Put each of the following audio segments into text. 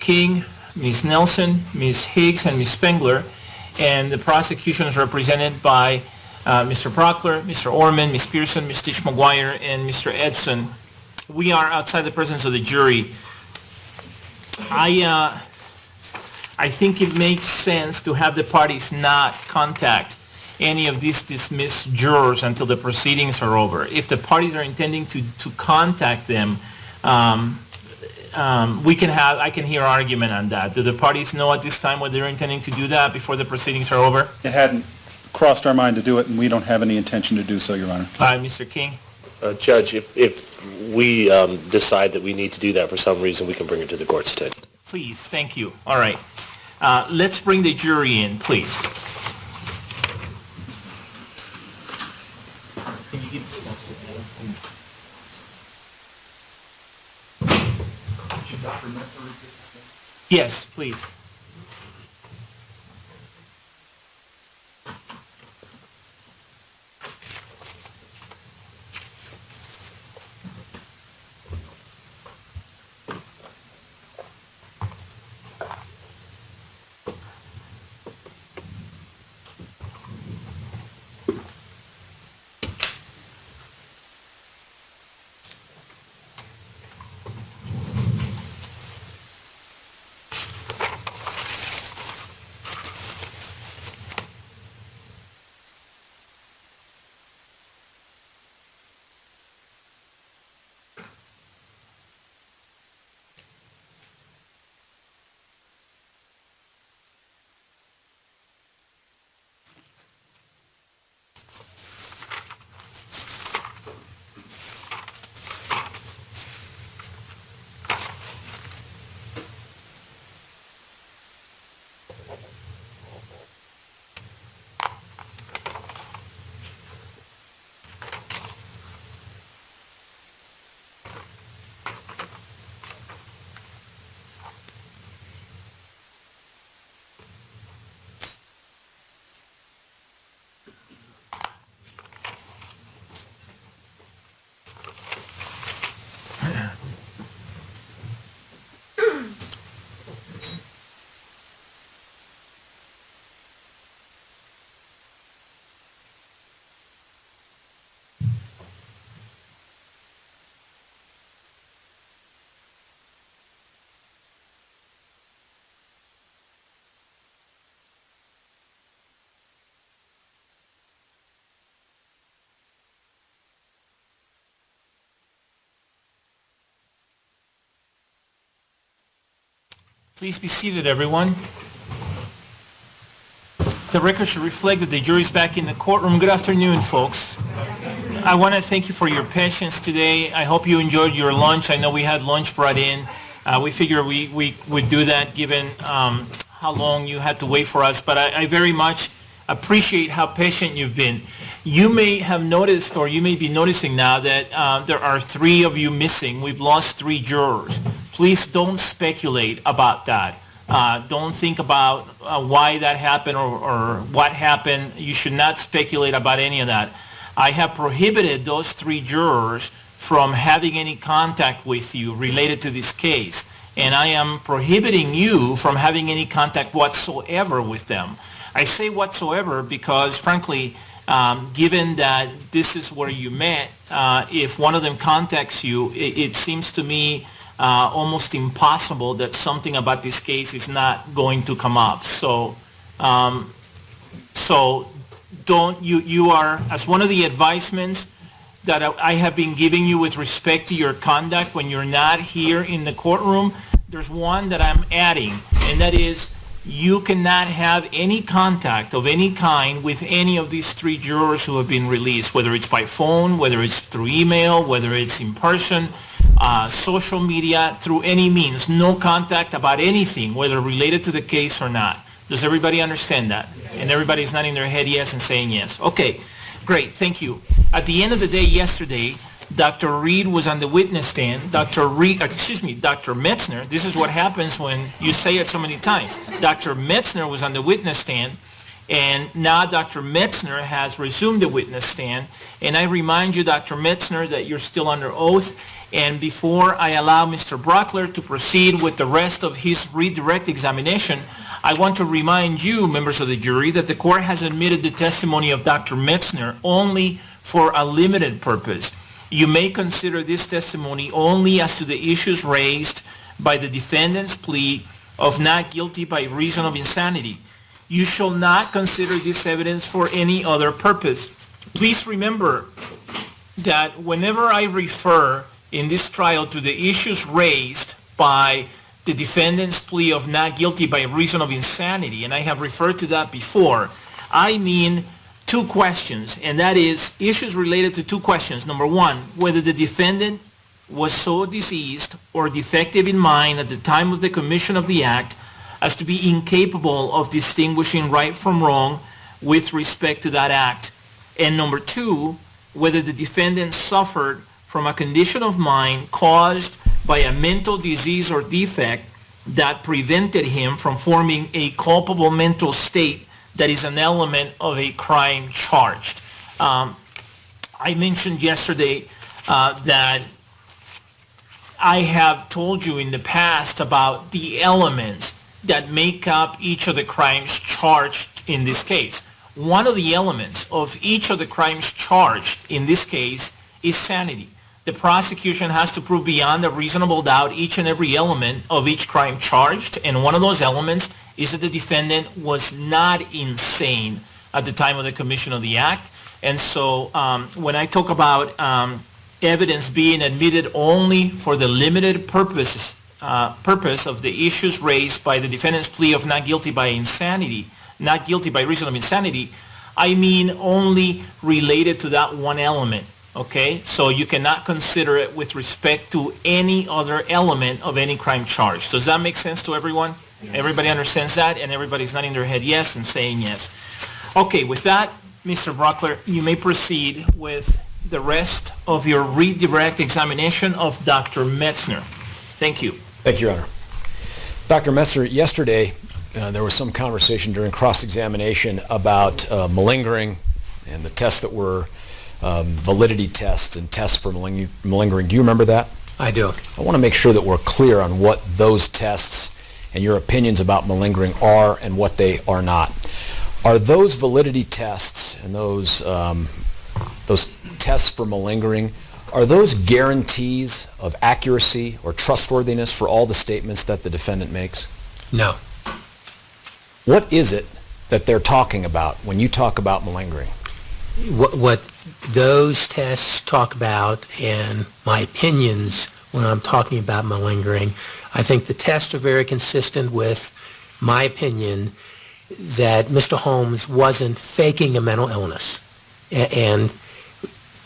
King, Ms. Nelson, Ms. Higgs, and Ms. Spengler, and the prosecution is represented by Mr. Brockler, Mr. Orman, Ms. Pearson, Ms. Stitch McGuire, and Mr. Edson. We are outside the presence of the jury. I think it makes sense to have the parties not contact any of these dismissed jurors until the proceedings are over. If the parties are intending to contact them, I can hear argument on that. Do the parties know at this time whether they're intending to do that before the proceedings are over? It hadn't crossed our mind to do it, and we don't have any intention to do so, Your Honor. Mr. King? Judge, if we decide that we need to do that for some reason, we can bring it to the court's attention. Please, thank you. All right. Let's bring the jury in, please. Can you give this one to Adam, please? Should Dr. Metzner take this one? Yes, please. Please be seated, everyone. The record should reflect that the jury is back in the courtroom. Good afternoon, folks. I want to thank you for your patience today. I hope you enjoyed your lunch. I know we had lunch brought in. We figured we would do that given how long you had to wait for us, but I very much appreciate how patient you've been. You may have noticed, or you may be noticing now, that there are 3 of you missing. We've lost 3 jurors. Please don't speculate about that. Don't think about why that happened or what happened. You should not speculate about any of that. I have prohibited those 3 jurors from having any contact with you related to this case, and I am prohibiting you from having any contact whatsoever with them. I say whatsoever because, frankly, given that this is where you met, if one of them contacts you, it seems to me almost impossible that something about this case is not going to come up. So don't you are, as one of the advisements that I have been giving you with respect to your conduct when you're not here in the courtroom, there's one that I'm adding, and that is you cannot have any contact of any kind with any of these 3 jurors who have been released, whether it's by phone, whether it's through email, whether it's in person, social media, through any means. No contact about anything, whether related to the case or not. Does everybody understand that? Yes. And everybody's nodding their head yes and saying yes. Okay, great, thank you. At the end of the day yesterday, Dr. Reed was on the witness stand. Dr. Metzner, this is what happens when you say it so many times. Dr. Metzner was on the witness stand, and now Dr. Metzner has resumed the witness stand. And I remind you, Dr. Metzner, that you're still under oath, And before I allow Mr. Brockler to proceed with the rest of his redirect examination, I want to remind you, members of the jury, that the court has admitted the testimony of Dr. Metzner only for a limited purpose. You may consider this testimony only as to the issues raised by the defendant's plea of not guilty by reason of insanity. You shall not consider this evidence for any other purpose. Please remember that whenever I refer in this trial to the issues raised by the defendant's plea of not guilty by reason of insanity, and I have referred to that before, I mean two questions, and that is issues related to two questions. Number one, whether the defendant was so diseased or defective in mind at the time of the commission of the act as to be incapable of distinguishing right from wrong with respect to that act. And number two, whether the defendant suffered from a condition of mind caused by a mental disease or defect that prevented him from forming a culpable mental state that is an element of a crime charged. I mentioned yesterday that I have told you in the past about the elements that make up each of the crimes charged in this case. One of the elements of each of the crimes charged in this case is sanity. The prosecution has to prove beyond a reasonable doubt each and every element of each crime charged, and one of those elements is that the defendant was not insane at the time of the commission of the act. And so when I talk about evidence being admitted only for the limited purpose of the issues raised by the defendant's plea of not guilty by insanity, not guilty by reason of insanity, I mean only related to that one element. Okay, so you cannot consider it with respect to any other element of any crime charge. Does that make sense to everyone? Yes. Everybody understands that, and everybody's nodding their head yes and saying yes. Okay, with that, Mr. Brockler, you may proceed with the rest of your redirect examination of Dr. Metzner. Thank you. Thank you, Your Honor. Dr. Metzner, yesterday there was some conversation during cross-examination about malingering and the tests that were validity tests and tests for malingering. Do you remember that? I do. I want to make sure that we're clear on what those tests and your opinions about malingering are and what they are not. Are those validity tests and those tests for malingering, are those guarantees of accuracy or trustworthiness for all the statements that the defendant makes? No. What is it that they're talking about when you talk about malingering? What those tests talk about and my opinions when I'm talking about malingering, I think the tests are very consistent with my opinion that Mr. Holmes wasn't faking a mental illness. And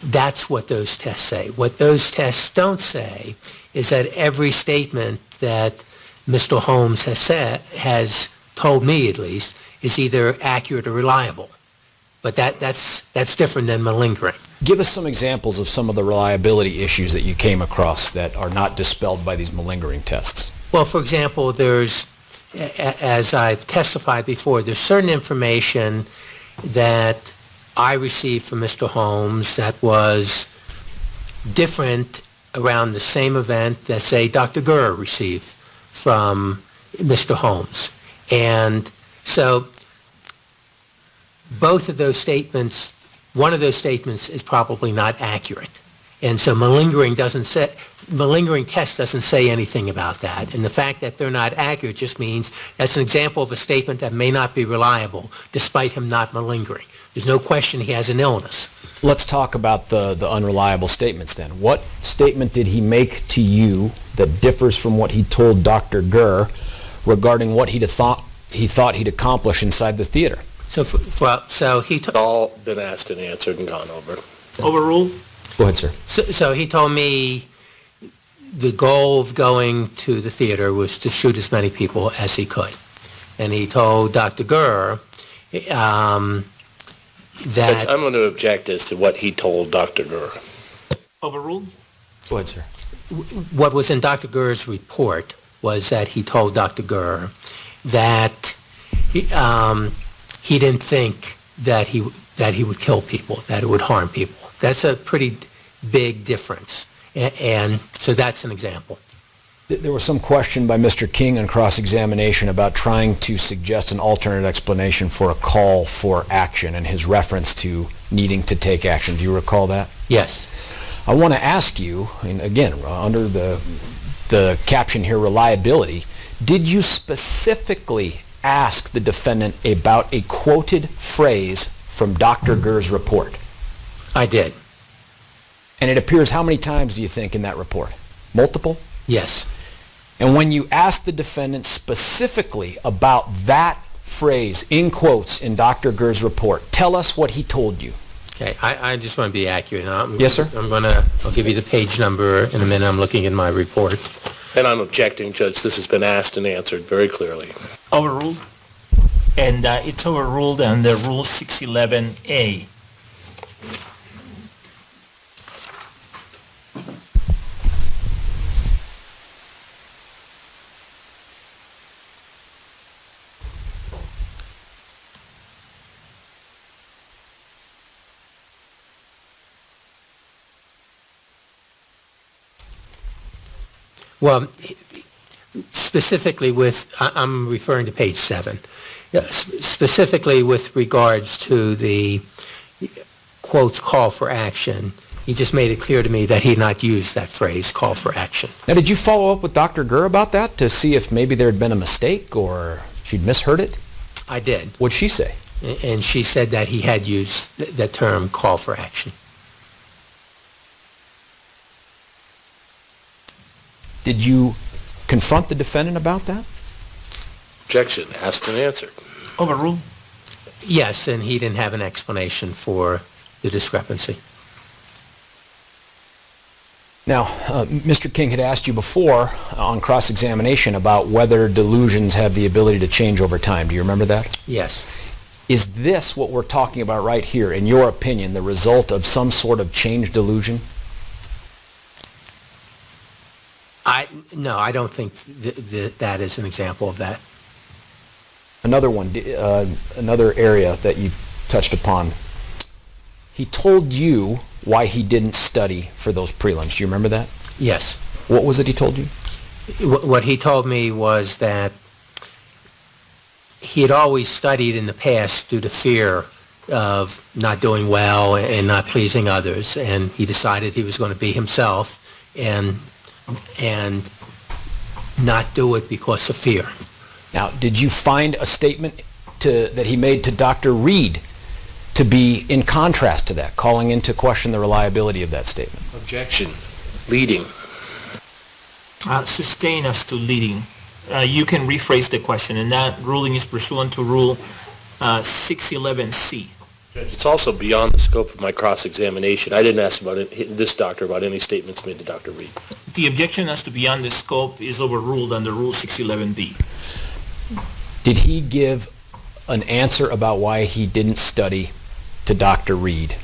that's what those tests say. What those tests don't say is that every statement that Mr. Holmes has told me at least, is either accurate or reliable. But that's different than malingering. Give us some examples of some of the reliability issues that you came across that are not dispelled by these malingering tests. Well, for example, there's, as I've testified before, there's certain information that I received from Mr. Holmes that was different around the same event that, say, Dr. Gurr received from Mr. Holmes. And so both of those statements, one of those statements is probably not accurate. And so malingering test doesn't say anything about that. And the fact that they're not accurate just means that's an example of a statement that may not be reliable despite him not malingering. There's no question he has an illness. Let's talk about the unreliable statements then. What statement did he make to you that differs from what he told Dr. Gurr regarding what he thought he'd accomplish inside the theater? So he all been asked and answered and gone over. Overruled? Go ahead, sir. So he told me the goal of going to the theater was to shoot as many people as he could. And he told Dr. Gurr that... I'm going to object as to what he told Dr. Gurr. Overruled? Go ahead, sir. What was in Dr. Gurr's report was that he told Dr. Gurr that he didn't think that he would kill people, that it would harm people. That's a pretty big difference. And so that's an example. There was some question by Mr. King on cross-examination about trying to suggest an alternate explanation for a call for action and his reference to needing to take action. Do you recall that? Yes. I want to ask you, and again, under the caption here, reliability, did you specifically ask the defendant about a quoted phrase from Dr. Gurr's report? I did. And it appears how many times do you think in that report? Multiple? Yes. And when you asked the defendant specifically about that phrase in quotes in Dr. Gurr's report, tell us what he told you. Okay, I just want to be accurate. Yes, sir. I'll give you the page number in a minute. I'm looking in my report. And I'm objecting, Judge. This has been asked and answered very clearly. Overruled. And it's overruled under Rule 611A. Well, specifically I'm referring to page 7. Specifically with regards to the quotes call for action, he just made it clear to me that he had not used that phrase, call for action. Now, did you follow up with Dr. Gurr about that to see if maybe there had been a mistake or she'd misheard it? I did. What'd she say? And she said that he had used the term call for action. Did you confront the defendant about that? Objection, asked and answered. Overruled. Yes, and he didn't have an explanation for the discrepancy. Now, Mr. King had asked you before on cross-examination about whether delusions have the ability to change over time. Do you remember that? Yes. Is this what we're talking about right here, in your opinion, the result of some sort of changed delusion? No, I don't think that is an example of that. Another one, another area that you touched upon. He told you why he didn't study for those prelims. Do you remember that? Yes. What was it he told you? What he told me was that he had always studied in the past due to fear of not doing well and not pleasing others, and he decided he was going to be himself and not do it because of fear. Now, did you find a statement that he made to Dr. Reed to be in contrast to that, calling into question the reliability of that statement? Objection, leading. Sustain as to leading. You can rephrase the question, and that ruling is pursuant to Rule 611C. It's also beyond the scope of my cross-examination. I didn't ask this doctor about any statements made to Dr. Reed. The objection as to beyond the scope is overruled under Rule 611B. Did he give an answer about why he didn't study to Dr. Reed?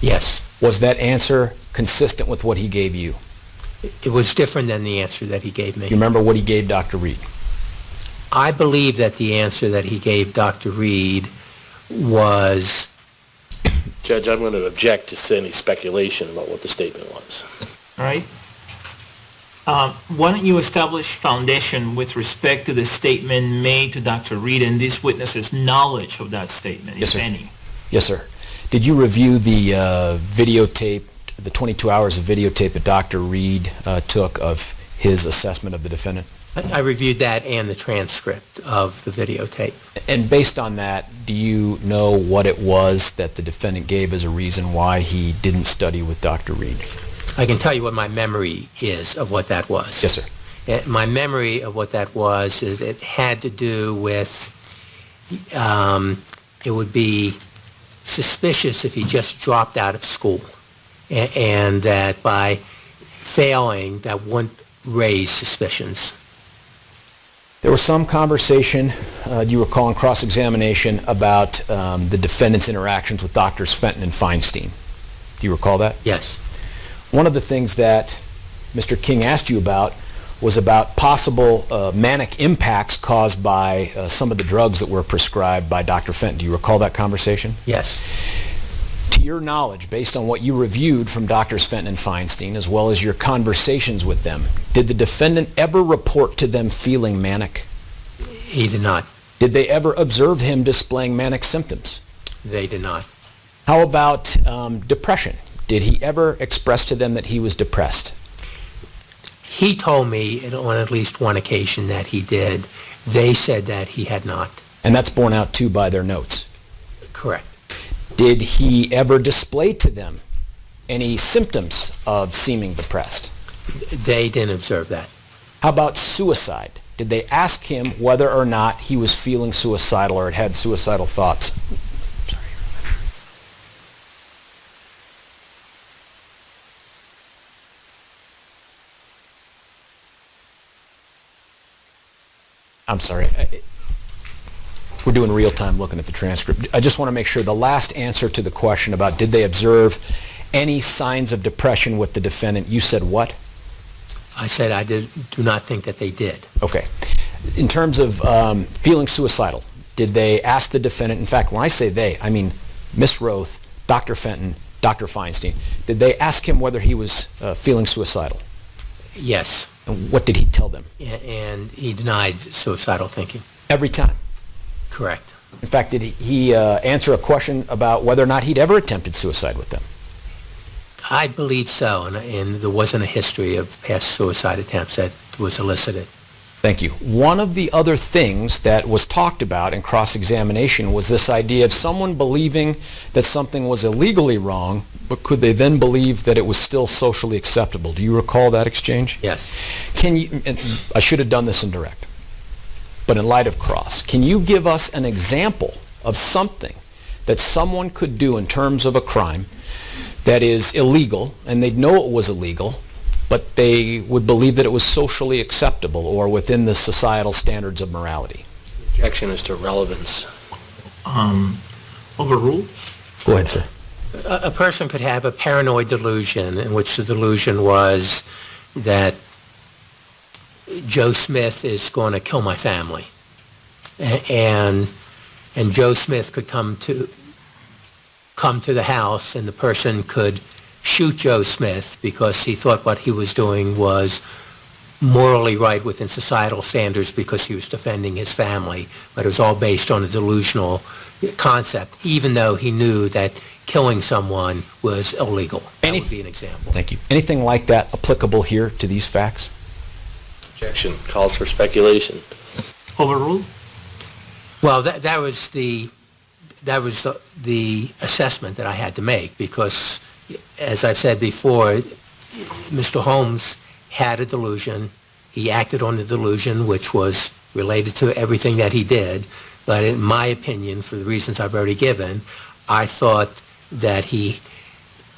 Yes. Was that answer consistent with what he gave you? It was different than the answer that he gave me. You remember what he gave Dr. Reed? I believe that the answer that he gave Dr. Reed was... Judge, I'm going to object to any speculation about what the statement was. All right. Why don't you establish foundation with respect to the statement made to Dr. Reed and this witness's knowledge of that statement, Yes, if sir. any? Yes, sir. Did you review the videotape, the 22 hours of videotape that Dr. Reed took of his assessment of the defendant? I reviewed that and the transcript of the videotape. And based on that, do you know what it was that the defendant gave as a reason why he didn't study with Dr. Reed? I can tell you what my memory is of what that was. Yes, sir. My memory of what that was is it had to do with it would be suspicious if he just dropped out of school, and that by failing, that wouldn't raise suspicions. There was some conversation, do you recall, in cross-examination about the defendant's interactions with Drs. Fenton and Feinstein. Do you recall that? Yes. One of the things that Mr. King asked you about was about possible manic impacts caused by some of the drugs that were prescribed by Dr. Fenton. Do you recall that conversation? Yes. To your knowledge, based on what you reviewed from Drs. Fenton and Feinstein, as well as your conversations with them, did the defendant ever report to them feeling manic? He did not. Did they ever observe him displaying manic symptoms? They did not. How about depression? Did he ever express to them that he was depressed? He told me on at least one occasion that he did. They said that he had not. And that's borne out too by their notes. Correct. Did he ever display to them any symptoms of seeming depressed? They didn't observe that. How about suicide? Did they ask him whether or not he was feeling suicidal or had suicidal thoughts? I'm sorry. We're doing real-time looking at the transcript. I just want to make sure the last answer to the question about did they observe any signs of depression with the defendant, you said what? I said I do not think that they did. Okay. In terms of feeling suicidal, did they ask the defendant, in fact, when I say they, I mean Ms. Roth, Dr. Fenton, Dr. Feinstein, did they ask him whether he was feeling suicidal? Yes. And what did he tell them? And he denied suicidal thinking. Every time? Correct. In fact, did he answer a question about whether or not he'd ever attempted suicide with them? I believe so, and there wasn't a history of past suicide attempts that was elicited. Thank you. One of the other things that was talked about in cross-examination was this idea of someone believing that something was illegally wrong, but could they then believe that it was still socially acceptable? Do you recall that exchange? Yes. Can you, and I should have done this in direct, but in light of cross, can you give us an example of something that someone could do in terms of a crime that is illegal, and they'd know it was illegal, but they would believe that it was socially acceptable or within the societal standards of morality? Objection is to relevance. Overruled? Go ahead, sir. A person could have a paranoid delusion in which the delusion was that Joe Smith is going to kill my family. And Joe Smith could come to the house, and the person could shoot Joe Smith because he thought what he was doing was morally right within societal standards because he was defending his family. But it was all based on a delusional concept, even though he knew that killing someone was illegal. That would be an example. Thank you. Anything like that applicable here to these facts? Objection calls for speculation. Overruled? Well, that was the assessment that I had to make because, as I've said before, Mr. Holmes had a delusion. He acted on the delusion, which was related to everything that he did. But in my opinion, for the reasons I've already given, I thought that he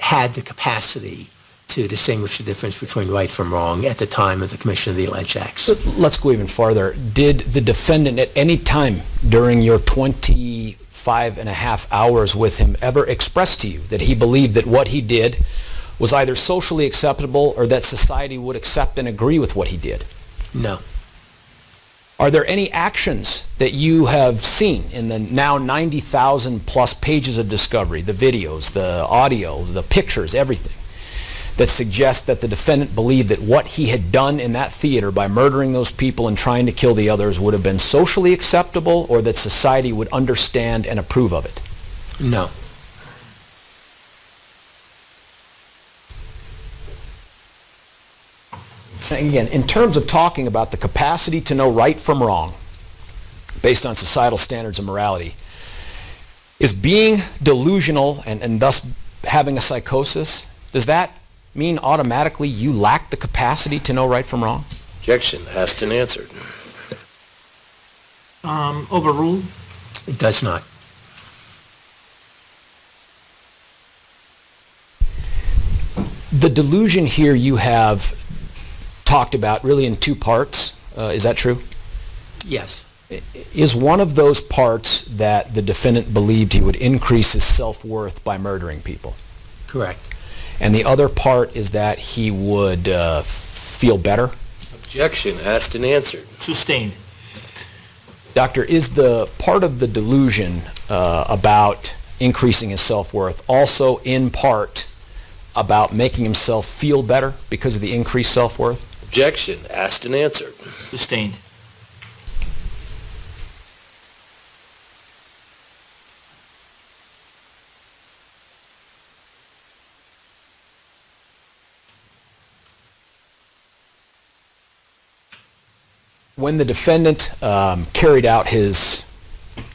had the capacity to distinguish the difference between right from wrong at the time of the commission of the alleged acts. Let's go even farther. Did the defendant at any time during your 25 and a half hours with him ever express to you that he believed that what he did was either socially acceptable or that society would accept and agree with what he did? No. Are there any actions that you have seen in the now 90,000 plus pages of discovery, the videos, the audio, the pictures, everything, that suggest that the defendant believed that what he had done in that theater by murdering those people and trying to kill the others would have been socially acceptable or that society would understand and approve of it? No. Again, in terms of talking about the capacity to know right from wrong based on societal standards of morality, is being delusional and thus having a psychosis, does that mean automatically you lack the capacity to know right from wrong? Objection asked and answered. Overruled? It does not. The delusion here you have talked about really in two parts. Is that true? Yes. Is one of those parts that the defendant believed he would increase his self-worth by murdering people? Correct. And the other part is that he would feel better? Objection asked and answered. Sustained. Doctor, is the part of the delusion about increasing his self-worth also in part about making himself feel better because of the increased self-worth? Objection. Asked and answered. Sustained. When the defendant carried out his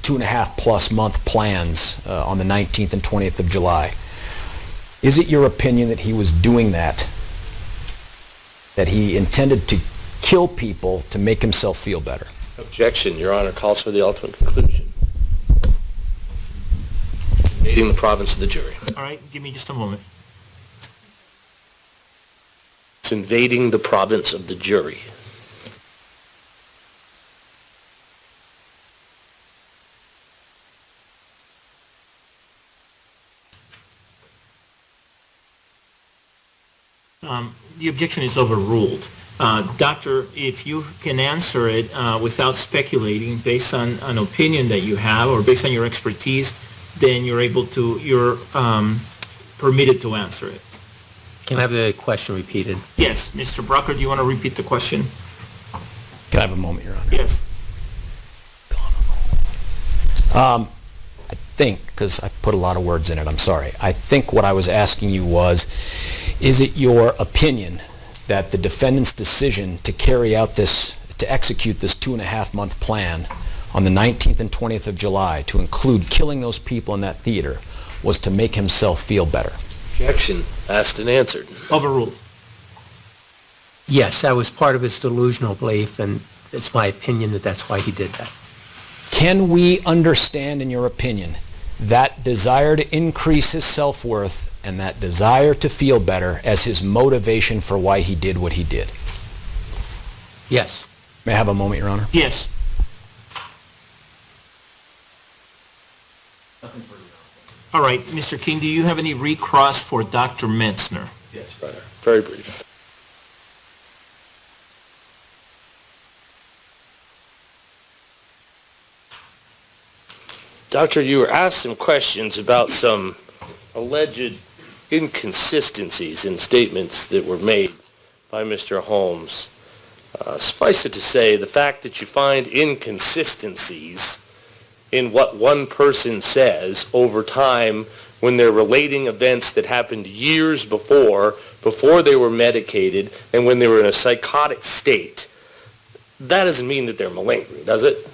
2.5+ month plans on the 19th and 20th of July, is it your opinion that he was doing that he intended to kill people to make himself feel better? Objection. Your Honor calls for the ultimate conclusion. Invading the province of the jury. All right, give me just a moment. It's invading the province of the jury. The objection is overruled. Doctor, if you can answer it without speculating based on an opinion that you have or based on your expertise, then you're permitted to answer it. Can I have the question repeated? Yes, Mr. Brocker, do you want to repeat the question? Can I have a moment, Your Honor? Yes. I think, because I put a lot of words in it, I'm sorry. I think what I was asking you was, is it your opinion that the defendant's decision to carry out to execute this 2.5 month plan on the 19th and 20th of July to include killing those people in that theater was to make himself feel better? Objection. Asked and answered. Overruled. Yes, that was part of his delusional belief, and it's my opinion that that's why he did that. Can we understand, in your opinion, that desire to increase his self-worth and that desire to feel better as his motivation for why he did what he did? Yes. May I have a moment, Your Honor? Yes. All right, Mr. King, do you have any recross for Dr. Metzner? Yes, Your Honor. Very brief. Doctor, you were asked some questions about some alleged inconsistencies in statements that were made by Mr. Holmes. Suffice it to say, the fact that you find inconsistencies in what one person says over time when they're relating events that happened years before they were medicated, and when they were in a psychotic state, that doesn't mean that they're malingering, does it?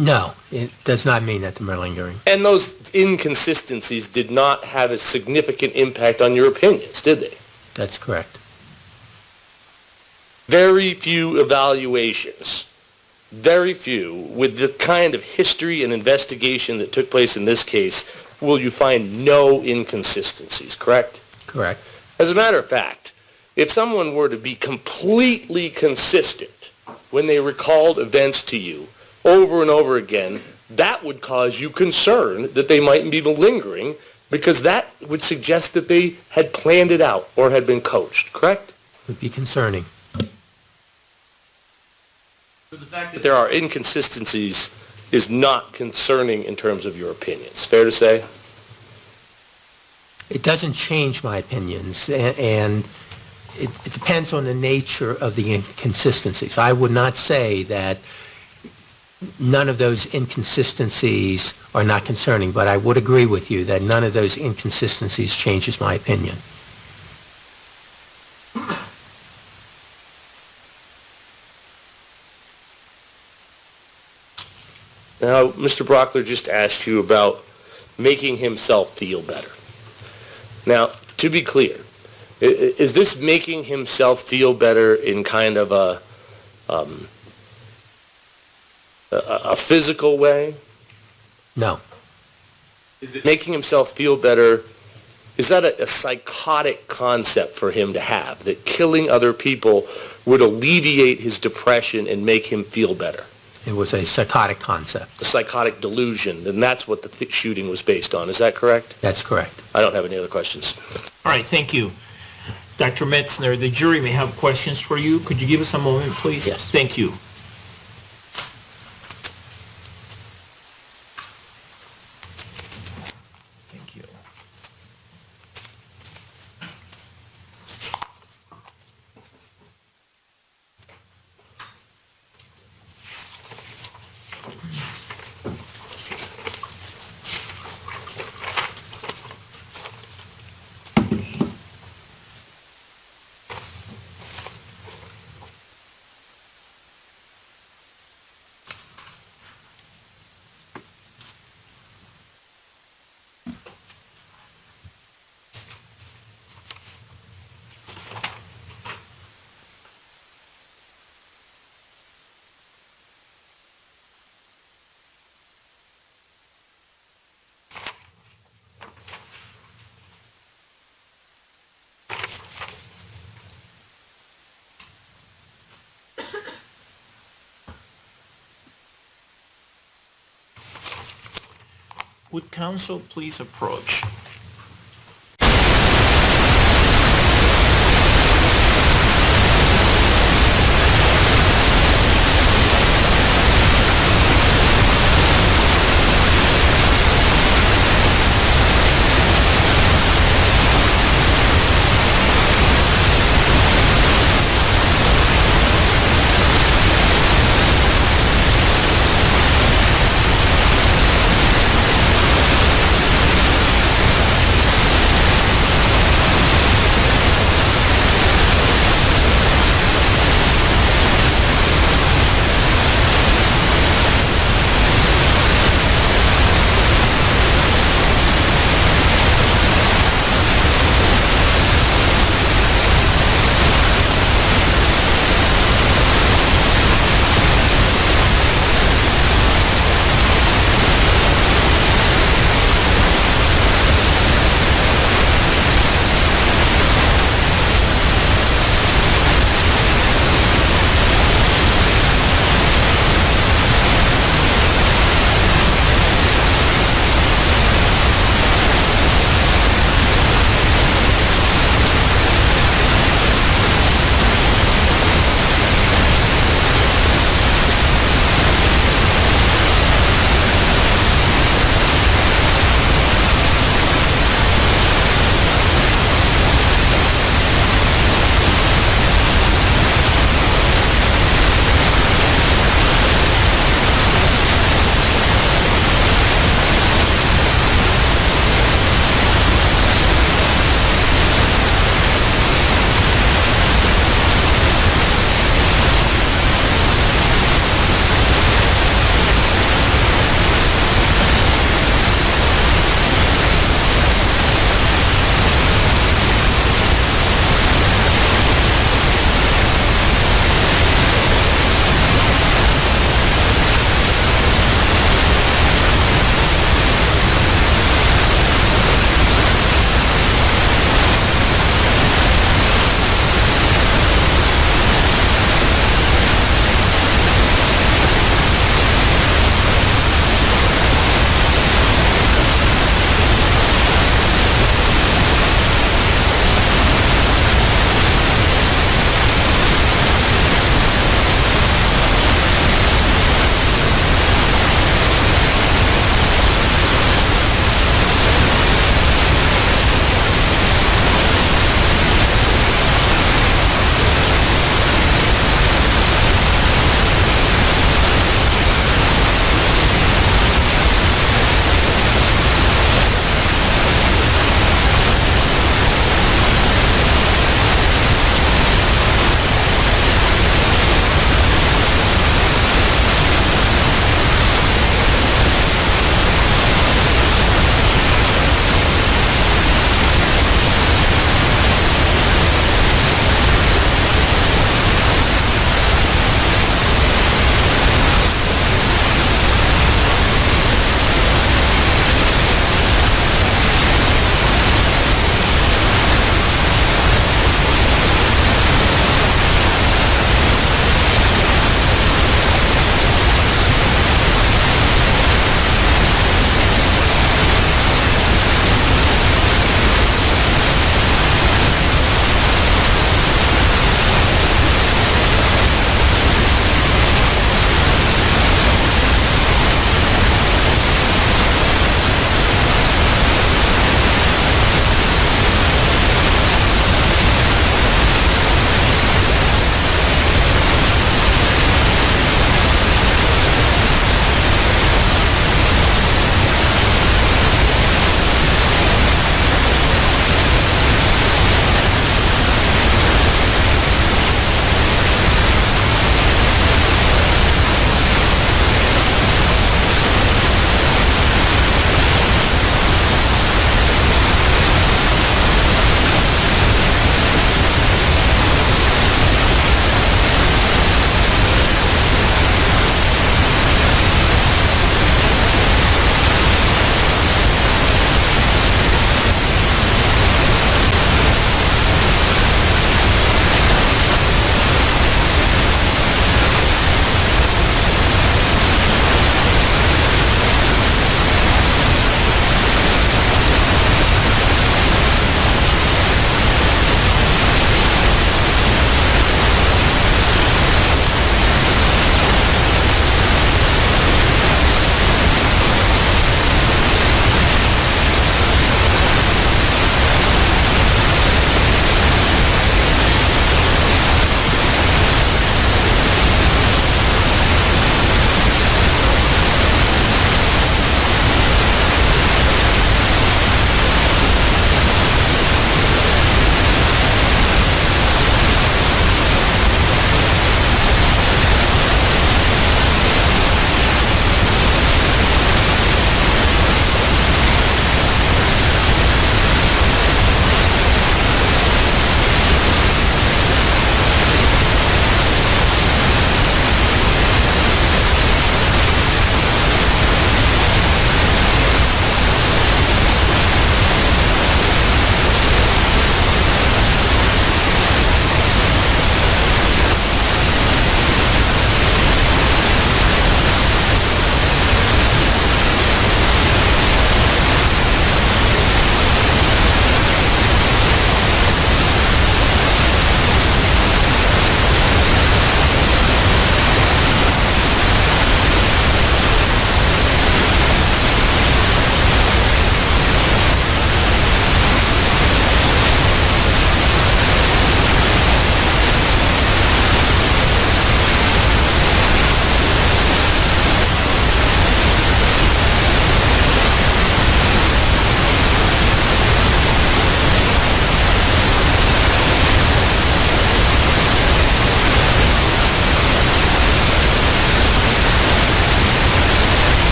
No, it does not mean that they're malingering. And those inconsistencies did not have a significant impact on your opinions, did they? That's correct. Very few evaluations, very few, with the kind of history and investigation that took place in this case, will you find no inconsistencies, correct? Correct. As a matter of fact, if someone were to be completely consistent when they recalled events to you over and over again, that would cause you concern that they might be malingering, because that would suggest that they had planned it out or had been coached, correct? Would be concerning. So the fact that there are inconsistencies is not concerning in terms of your opinions. Fair to say? It doesn't change my opinions, and it depends on the nature of the inconsistencies. I would not say that none of those inconsistencies are not concerning, but I would agree with you that none of those inconsistencies changes my opinion. Now, Mr. Brockler just asked you about making himself feel better. Now, to be clear, is this making himself feel better in kind of a physical way? No. Is it making himself feel better? Is that a psychotic concept for him to have, that killing other people would alleviate his depression and make him feel better? It was a psychotic concept. A psychotic delusion, and that's what the shooting was based on. Is that correct? That's correct. I don't have any other questions. All right, thank you. Dr. Metzner, the jury may have questions for you. Could you give us a moment, please? Yes. Thank you. Would counsel please approach?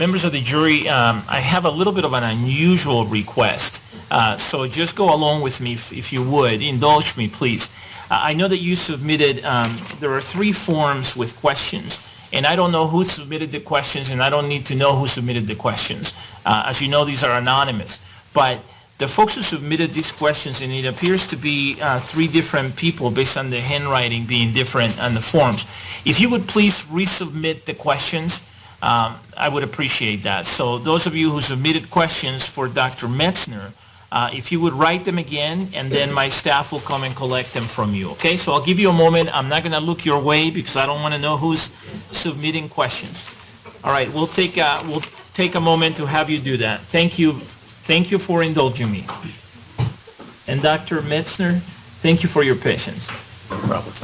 members of the jury, I have a little bit of an unusual request. So just go along with me if you would. Indulge me, please. I know that you submitted, there are 3 forms with questions, and I don't know who submitted the questions, and I don't need to know who submitted the questions. As you know, these are anonymous. But the folks who submitted these questions, and it appears to be 3 different people based on the handwriting being different on the forms. If you would please resubmit the questions, I would appreciate that. So those of you who submitted questions for Dr. Metzner, if you would write them again, and then my staff will come and collect them from you, okay? So I'll give you a moment. I'm not going to look your way because I don't want to know who's submitting questions. All right, we'll take a moment to have you do that. Thank you. Thank you for indulging me. And Dr. Metzner, thank you for your patience. No problem.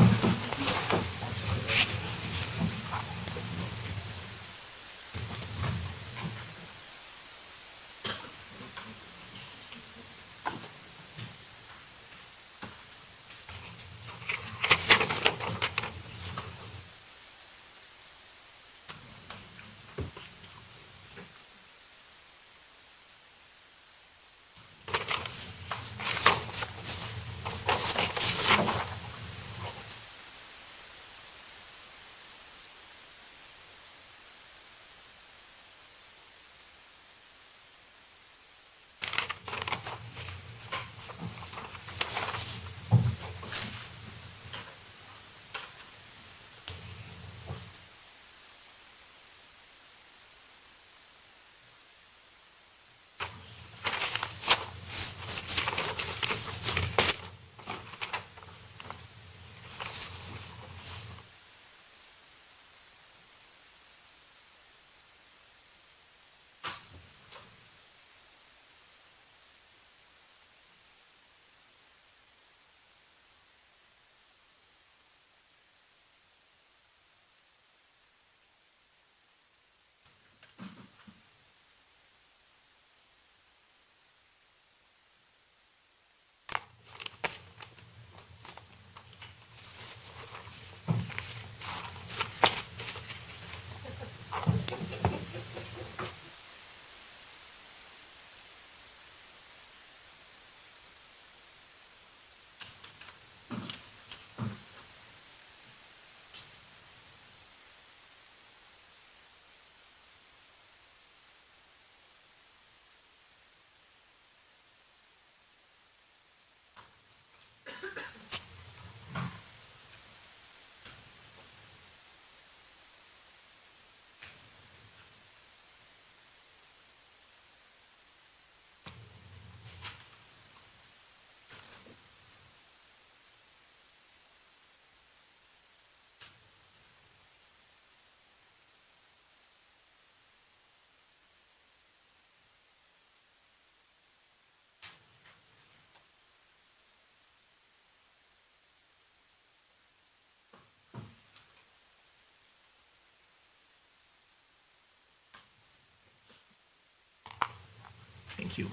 Thank you.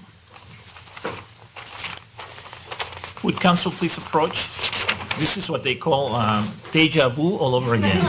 Would counsel please approach? This is what they call deja vu all over again.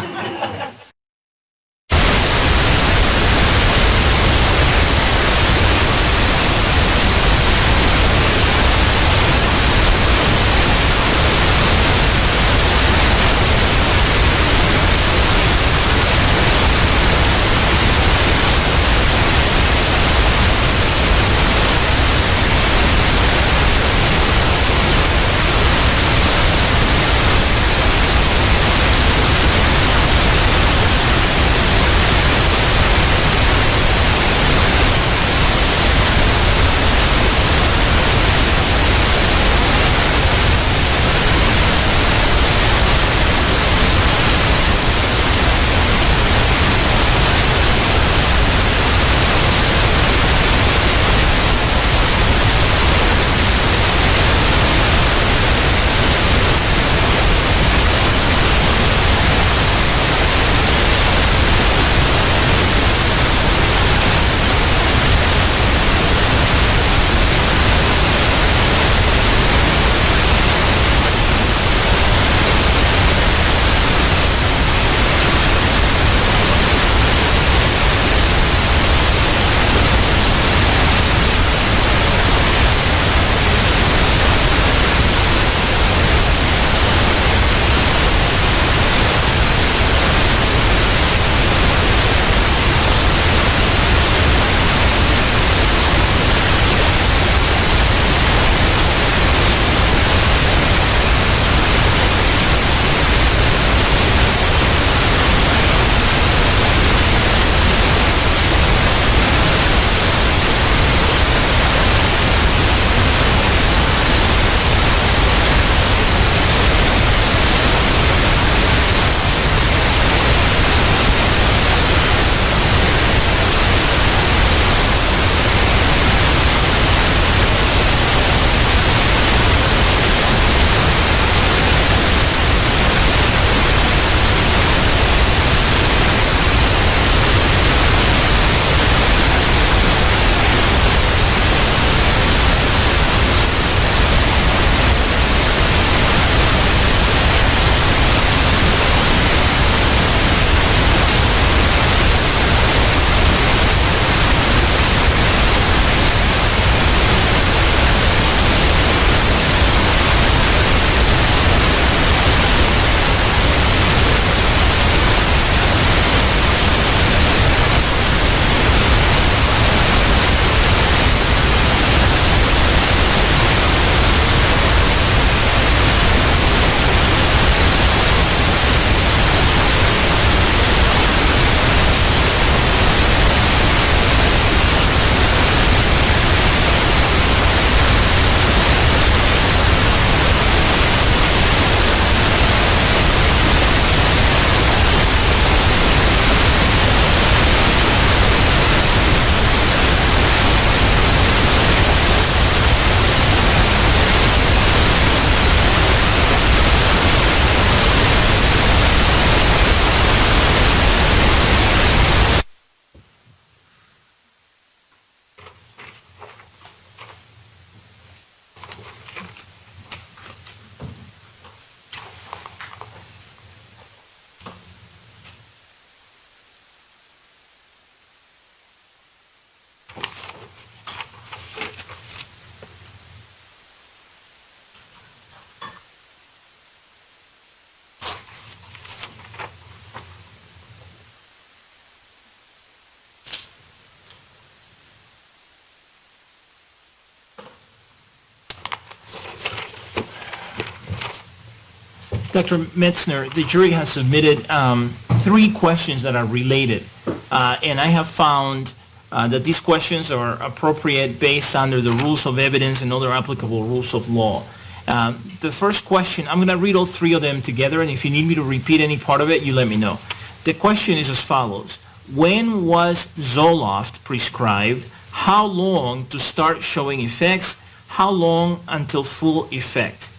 Dr. Metzner, the jury has submitted 3 questions that are related, and I have found that these questions are appropriate based under the rules of evidence and other applicable rules of law. The first question, I'm going to read all 3 of them together, and if you need me to repeat any part of it, you let me know. The question is as follows. When was Zoloft prescribed? How long to start showing effects? How long until full effect?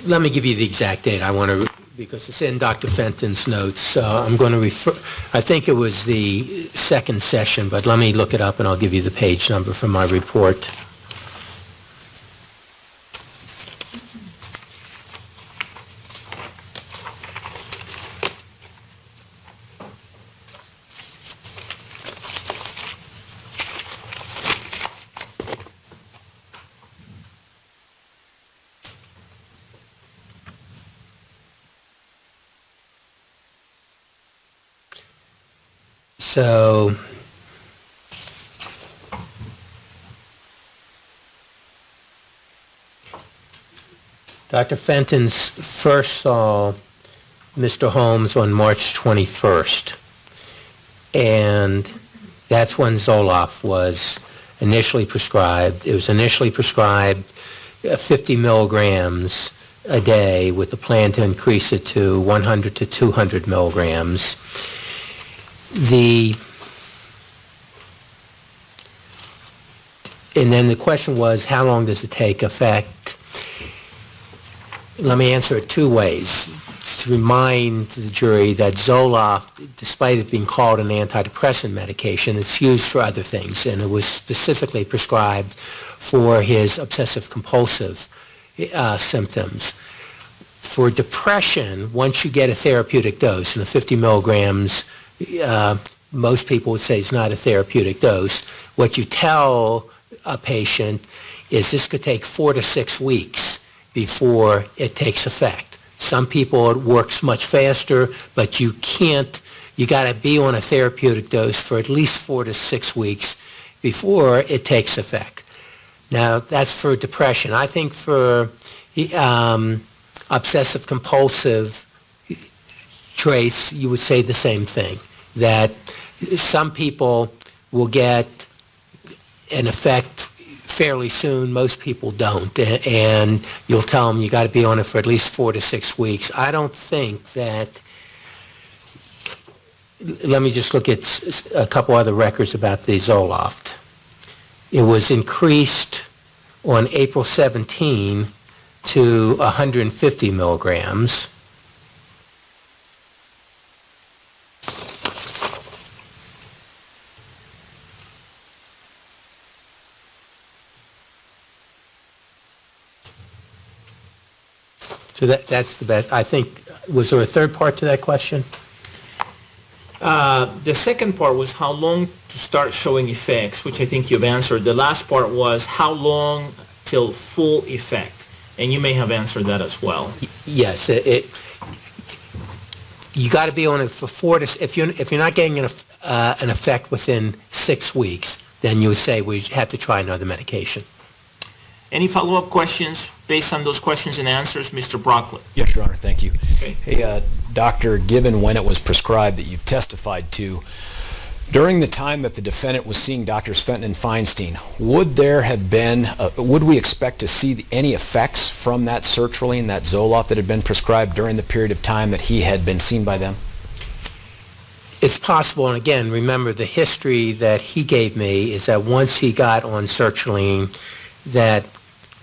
Let me give you the exact date. I want to, because it's in Dr. Fenton's notes, so I'm going to refer, I think it was the second session, but let me look it up and I'll give you the page number from my report. So, Dr. Fenton's first saw Mr. Holmes on March 21st, and that's when Zoloft was initially prescribed. It was initially prescribed 50 milligrams a day with the plan to increase it to 100 to 200 milligrams. And then the question was, how long does it take effect? Let me answer it 2 ways. To remind the jury that Zoloft, despite it being called an antidepressant medication, it's used for other things, and it was specifically prescribed for his obsessive-compulsive symptoms. For depression, once you get a therapeutic dose, and the 50 milligrams, most people would say it's not a therapeutic dose. What you tell a patient is this could take 4 to 6 weeks before it takes effect. Some people it works much faster, but you got to be on a therapeutic dose for at least 4 to 6 weeks before it takes effect. Now, that's for depression. I think for obsessive-compulsive traits, you would say the same thing, that some people will get an effect fairly soon, most people don't, and you'll tell them you got to be on it for at least 4 to 6 weeks. I don't think that, let me just look at a couple other records about the Zoloft. It was increased on April 17 to 150 milligrams. So that's the best. I think, was there a third part to that question? The second part was how long to start showing effects, which I think you've answered. The last part was how long till full effect, and you may have answered that as well. Yes, you got to be on it for 4 to, if you're not getting an effect within 6 weeks, then you would say we have to try another medication. Any follow-up questions based on those questions and answers, Mr. Brocklet? Yes, Your Honor, thank you. Okay. Hey, Doctor, given when it was prescribed that you've testified to, during the time that the defendant was seeing Drs. Fenton and Feinstein, would we expect to see any effects from that sertraline, that Zoloft that had been prescribed during the period of time that he had been seen by them? It's possible, and again, remember the history that he gave me is that once he got on sertraline, that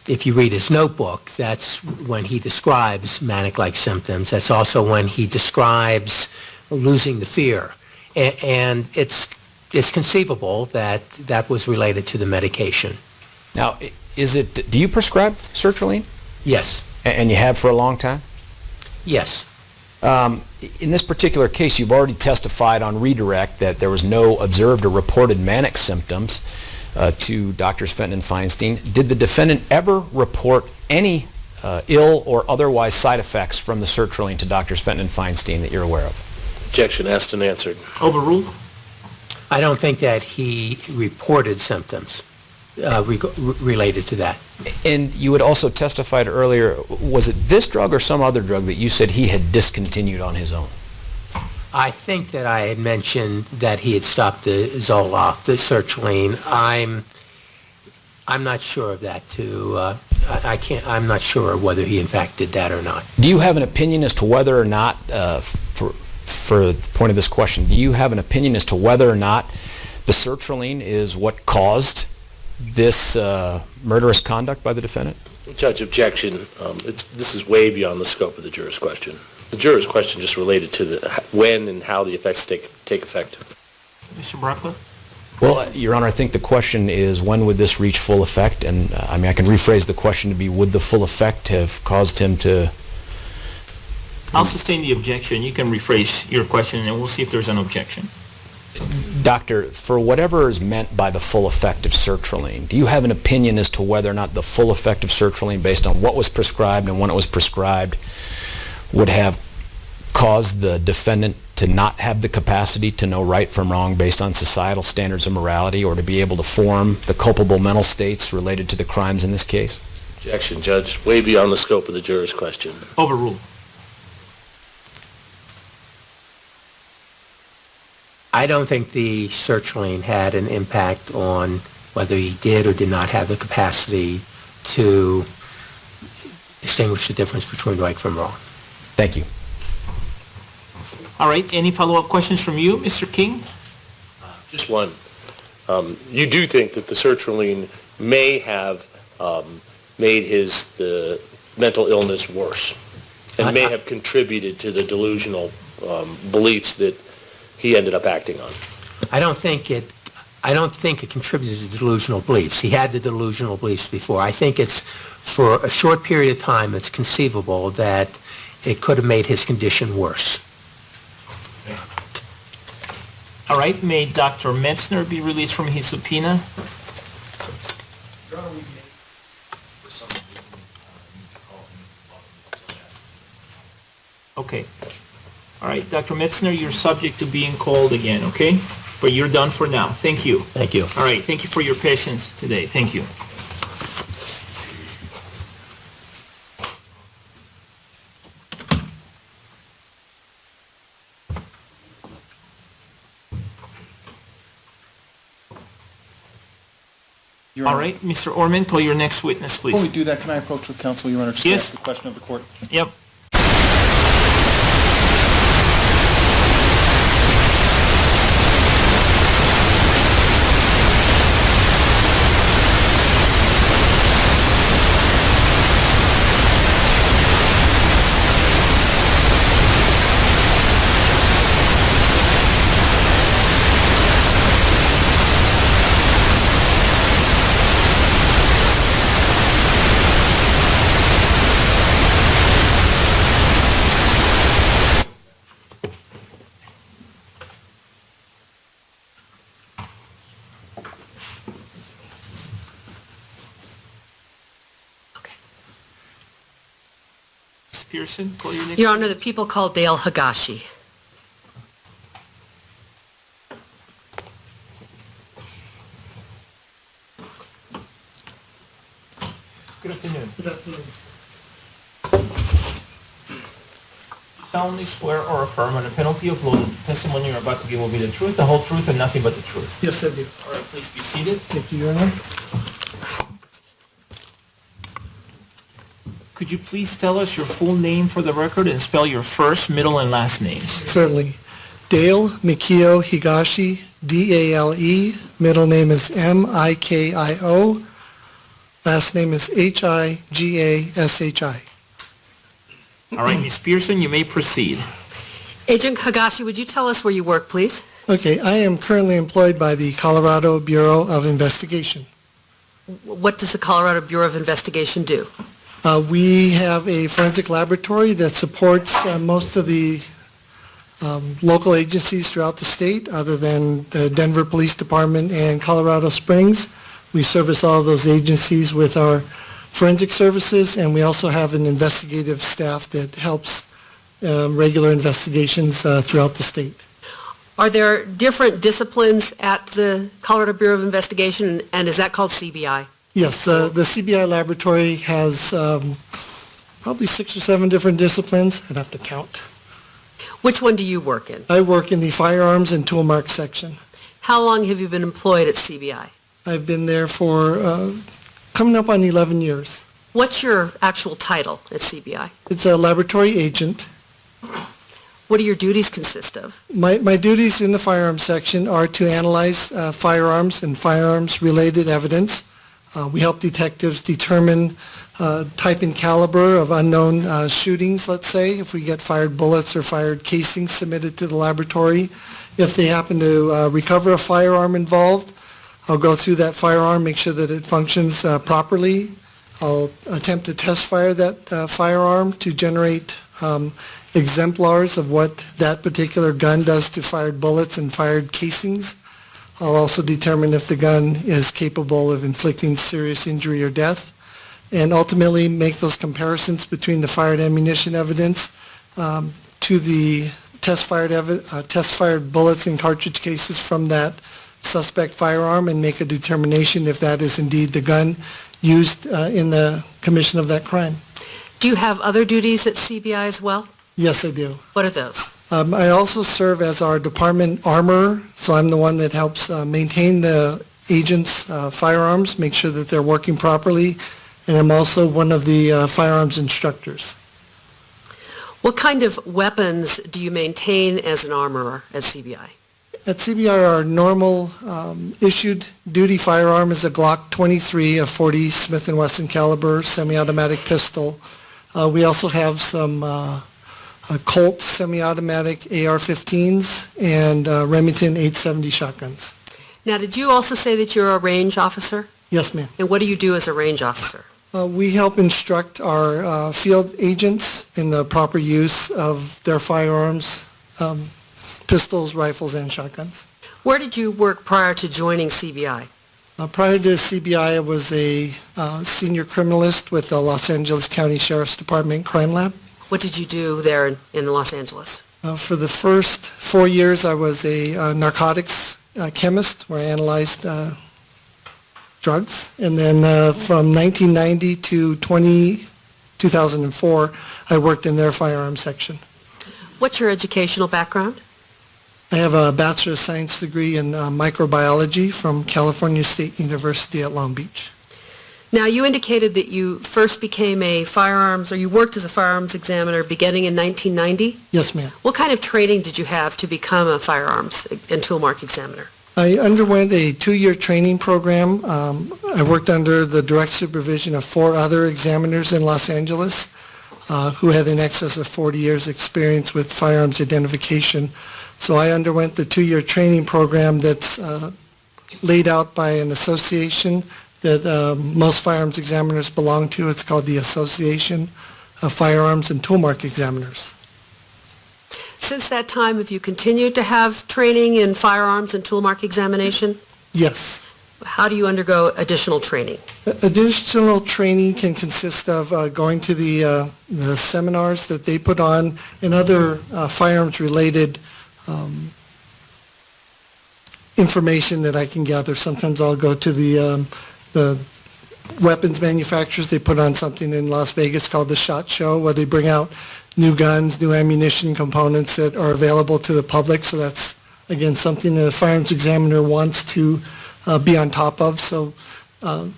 if you read his notebook, that's when he describes manic-like symptoms. That's also when he describes losing the fear. And it's conceivable that that was related to the medication. Now, do you prescribe sertraline? Yes. And you have for a long time? Yes. In this particular case, you've already testified on redirect that there was no observed or reported manic symptoms to Drs. Fenton and Feinstein. Did the defendant ever report any ill or otherwise side effects from the sertraline to Drs. Fenton and Feinstein that you're aware of? Objection asked and answered. Overruled? I don't think that he reported symptoms. related to that. And you had also testified earlier, was it this drug or some other drug that you said he had discontinued on his own? I think that I had mentioned that he had stopped the Zoloft, the sertraline. I'm not sure of that, too. I'm not sure whether he in fact did that or not. Do you have an opinion as to whether or not, for the point of this question, do you have an opinion as to whether or not the sertraline is what caused this murderous conduct by the defendant? Judge, objection. This is way beyond the scope of the juror's question. The juror's question just related to when and how the effects take effect. Mr. Brockler? Well, Your Honor, I think the question is when would this reach full effect? And I mean, I can rephrase the question to be, would the full effect have caused him to... I'll sustain the objection. You can rephrase your question, and we'll see if there's an objection. Doctor, for whatever is meant by the full effect of sertraline, do you have an opinion as to whether or not the full effect of sertraline, based on what was prescribed and when it was prescribed, would have caused the defendant to not have the capacity to know right from wrong based on societal standards of morality, or to be able to form the culpable mental states related to the crimes in this case? Objection, Judge. Way beyond the scope of the juror's question. Overruled. I don't think the sertraline had an impact on whether he did or did not have the capacity to distinguish the difference between right from wrong. Thank you. All right, any follow-up questions from you, Mr. King? Just one. You do think that the sertraline may have made the mental illness worse and may have contributed to the delusional beliefs that he ended up acting on? I don't think it contributed to delusional beliefs. He had the delusional beliefs before. I think it's, for a short period of time, it's conceivable that it could have made his condition worse. All right, may Dr. Metzner be released from his subpoena? Okay. All right, Dr. Metzner, you're subject to being called again, okay? But you're done for now. Thank you. Thank you. All right, thank you for your patience today. Thank you. Your All Honor, right, Mr. Orman, call your next witness, before we please. do that, can I approach with counsel, Your Honor, just Yes. ask the question of the court? Yep. Ms. Pearson, call your next. Your Honor, the people call Dale Higashi. Good afternoon. Good afternoon. Solemnly swear or affirm on the penalty of law that the testimony you're about to give will be the truth, the whole truth, and nothing but the truth. Yes, I do. All right, please be seated. Thank you, Your Honor. Could you please tell us your full name for the record and spell your first, middle, and last names? Certainly. Dale Mikio Higashi, D-A-L-E. Middle name is M-I-K-I-O. Last name is H-I-G-A-S-H-I. All right, Ms. Pearson, you may proceed. Agent Higashi, would you tell us where you work, please? Okay, I am currently employed by the Colorado Bureau of Investigation. What does the Colorado Bureau of Investigation do? We have a forensic laboratory that supports most of the local agencies throughout the state, other than the Denver Police Department and Colorado Springs. We service all of those agencies with our forensic services, and we also have an investigative staff that helps regular investigations throughout the state. Are there different disciplines at the Colorado Bureau of Investigation, and is that called CBI? Yes, the CBI laboratory has probably 6 or 7 different disciplines. I'd have to count. Which one do you work in? I work in the firearms and tool mark section. How long have you been employed at CBI? I've been there for coming up on 11 years. What's your actual title at CBI? It's a laboratory agent. What do your duties consist of? My duties in the firearms section are to analyze firearms and firearms-related evidence. We help detectives determine type and caliber of unknown shootings, let's say, if we get fired bullets or fired casings submitted to the laboratory. If they happen to recover a firearm involved, I'll go through that firearm, make sure that it functions properly. I'll attempt to test fire that firearm to generate exemplars of what that particular gun does to fired bullets and fired casings. I'll also determine if the gun is capable of inflicting serious injury or death, and ultimately make those comparisons between the fired ammunition evidence to the test-fired bullets and cartridge cases from that suspect firearm, and make a determination if that is indeed the gun used in the commission of that crime. Do you have other duties at CBI as well? Yes, I do. What are those? I also serve as our department armorer, so I'm the one that helps maintain the agents' firearms, make sure that they're working properly, and I'm also one of the firearms instructors. What kind of weapons do you maintain as an armorer at CBI? At CBI, our normal issued duty firearm is a Glock 23, a .40 Smith & Wesson caliber semi-automatic pistol. We also have some Colt semi-automatic AR-15s and Remington 870 shotguns. Now, did you also say that you're a range officer? Yes, ma'am. And what do you do as a range officer? We help instruct our field agents in the proper use of their firearms, pistols, rifles, and shotguns. Where did you work prior to joining CBI? Prior to CBI, I was a senior criminalist with the Los Angeles County Sheriff's Department Crime Lab. What did you do there in Los Angeles? For the first 4 years, I was a narcotics chemist where I analyzed drugs. And then from 1990 to 2004, I worked in their firearms section. What's your educational background? I have a Bachelor of Science degree in microbiology from California State University at Long Beach. Now, you indicated that you first became a firearms, or you worked as a firearms examiner beginning in 1990. Yes, ma'am. What kind of training did you have to become a firearms and tool mark examiner? I underwent a 2-year training program. I worked under the direct supervision of 4 other examiners in Los Angeles who had in excess of 40 years experience with firearms identification. So I underwent the 2-year training program that's laid out by an association that most firearms examiners belong to. It's called the Association of Firearms and Tool Mark Examiners. Since that time, have you continued to have training in firearms and tool mark examination? Yes. How do you undergo additional training? Additional training can consist of going to the seminars that they put on and other firearms-related information that I can gather. Sometimes I'll go to the weapons manufacturers. They put on something in Las Vegas called the SHOT Show, where they bring out new guns, new ammunition components that are available to the public. So that's, again, something that a firearms examiner wants to be on top of. So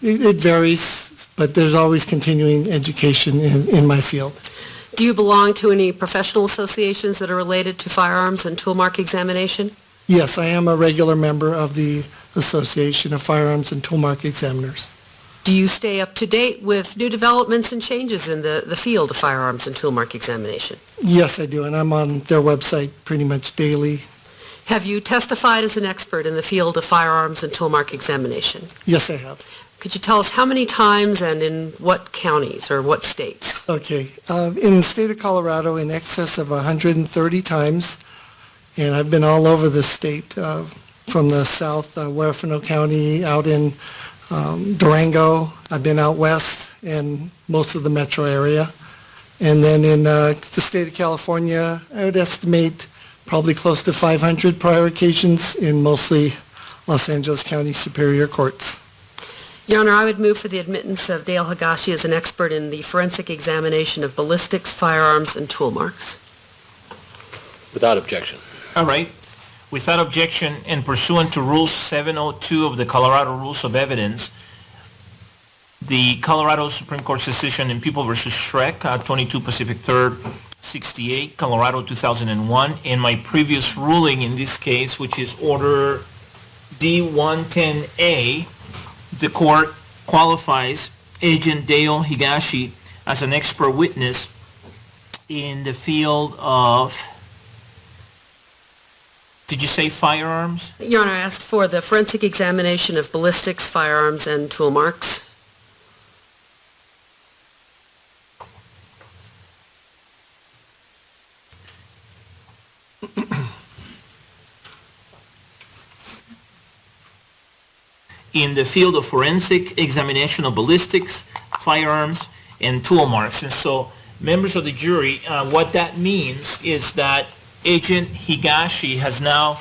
it varies, but there's always continuing education in my field. Do you belong to any professional associations that are related to firearms and tool mark examination? Yes, I am a regular member of the Association of Firearms and Tool Mark Examiners. Do you stay up to date with new developments and changes in the field of firearms and tool mark examination? Yes, I do, and I'm on their website pretty much daily. Have you testified as an expert in the field of firearms and tool mark examination? Yes, I have. Could you tell us how many times and in what counties or what states? Okay. In the state of Colorado, in excess of 130 times, and I've been all over the state, from the south, Huerfano County, out in Durango. I've been out west and most of the metro area. And then in the state of California, I would estimate probably close to 500 prior occasions in mostly Los Angeles County Superior Courts. Your Honor, I would move for the admittance of Dale Higashi as an expert in the forensic examination of ballistics, firearms, and tool marks. Without objection. All right. Without objection and pursuant to Rule 702 of the Colorado Rules of Evidence, the Colorado Supreme Court's decision in People v. Schreck, 22 Pacific 3rd, 68, Colorado 2001, and my previous ruling in this case, which is Order D-110A, the court qualifies Agent Dale Higashi as an expert witness in the field of, did you say firearms? Your Honor, I asked for the forensic examination of ballistics, firearms, and tool marks. In the field of forensic examination of ballistics, firearms, and tool marks. And so, members of the jury, what that means is that Agent Higashi has now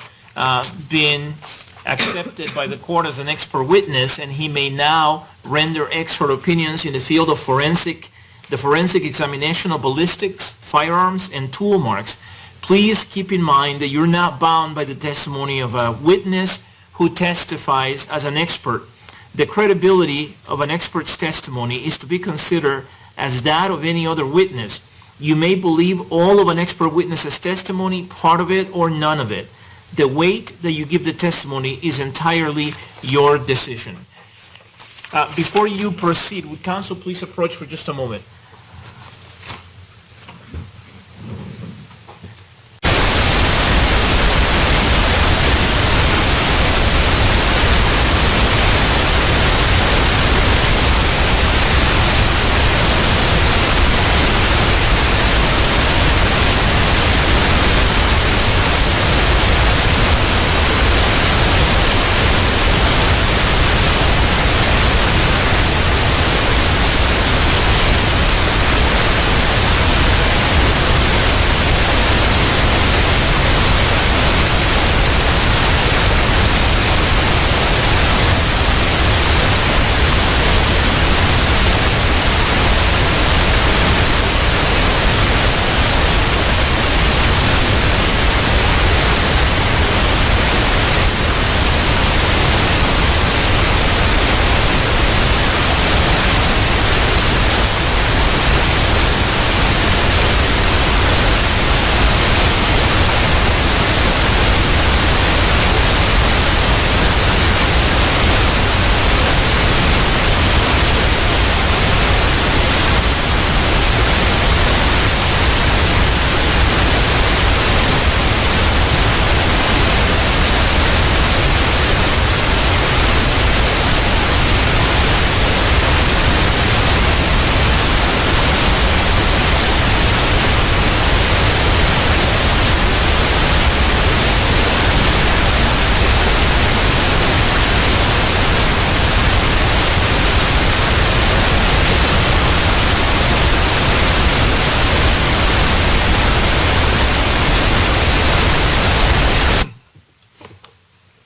been accepted by the court as an expert witness, and he may now render expert opinions in the field of the forensic examination of ballistics, firearms, and tool marks. Please keep in mind that you're not bound by the testimony of a witness who testifies as an expert. The credibility of an expert's testimony is to be considered as that of any other witness. You may believe all of an expert witness's testimony, part of it, or none of it. The weight that you give the testimony is entirely your decision. Before you proceed, would counsel please approach for just a moment?